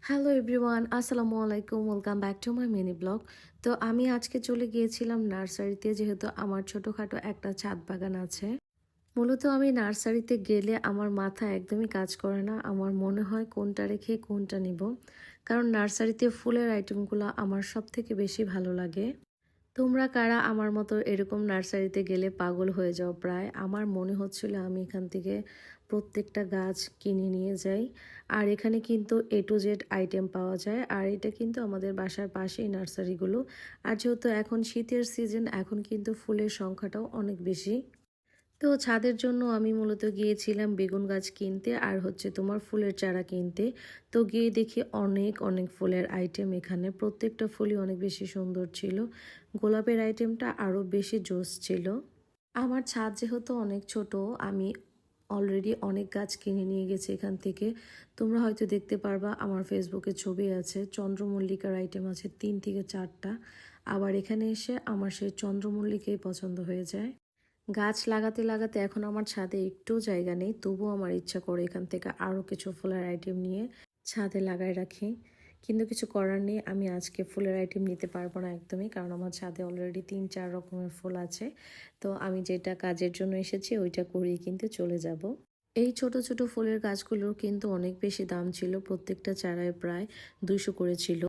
Hello everyone, আসসালামু আলাইকুম। Welcome back to my mini blog. তো আমি আজকে চলে গিয়েছিলাম নার্সারিতে, যেহেতু আমার ছোটোখাটো একটা ছাদ বাগান আছে। মূলত আমি নার্সারিতে গেলে আমার মাথা একদমই কাজ করে না। আমার মনে হয় কোনটা রেখে কোনটা নিব, কারণ নার্সারিতে ফুলের আইটেমগুলো আমার সব থেকে বেশি ভালো লাগে। তোমরা কারা আমার মতো এরকম নার্সারিতে গেলে পাগল হয়ে যাও? প্রায় আমার মনে হচ্ছিল আমি এখান থেকে প্রত্যেকটা গাছ কিনে নিয়ে যাই। আর এখানে কিন্তু এ টু জেড আইটেম পাওয়া যায়, আর এটা কিন্তু আমাদের বাসার পাশেই নার্সারিগুলো। আর যেহেতু এখন শীতের সিজন, এখন কিন্তু ফুলের সংখ্যাটাও অনেক বেশি। তো ছাদের জন্য আমি মূলত গিয়েছিলাম বেগুন গাছ কিনতে, আর হচ্ছে তোমার ফুলের চারা কিনতে। তো গিয়ে দেখি অনেক অনেক ফুলের আইটেম এখানে, প্রত্যেকটা ফুলই অনেক বেশি সুন্দর ছিল। গোলাপের আইটেমটা আরও বেশি জোস ছিল। আমার ছাদ যেহেতু অনেক ছোট, আমি অলরেডি অনেক গাছ কিনে নিয়ে গেছি এখান থেকে। তোমরা হয়তো দেখতে পারবা, আমার ফেসবুকে ছবি আছে, চন্দ্রমল্লিকার আইটেম আছে 3 থেকে 4টা। আবার এখানে এসে আমার সেই চন্দ্রমল্লিকাই পছন্দ হয়ে যায়। গাছ লাগাতে লাগাতে এখন আমার ছাদে একটু জায়গা নেই, তবুও আমার ইচ্ছা করে এখান থেকে আরও কিছু ফুলের আইটেম নিয়ে ছাদে লাগায় রাখি। কিন্তু কিছু করার নেই, আমি আজকে ফুলের আইটেম নিতে পারবো না একদমই, কারণ আমার ছাদে অলরেডি 3-4 রকমের ফুল আছে। তো আমি যেটা কাজের জন্য এসেছি ওইটা করেই কিন্তু চলে যাব। এই ছোট ছোট ফুলের গাছগুলোর কিন্তু অনেক বেশি দাম ছিল, প্রত্যেকটা চারায় প্রায় 200 করে ছিল।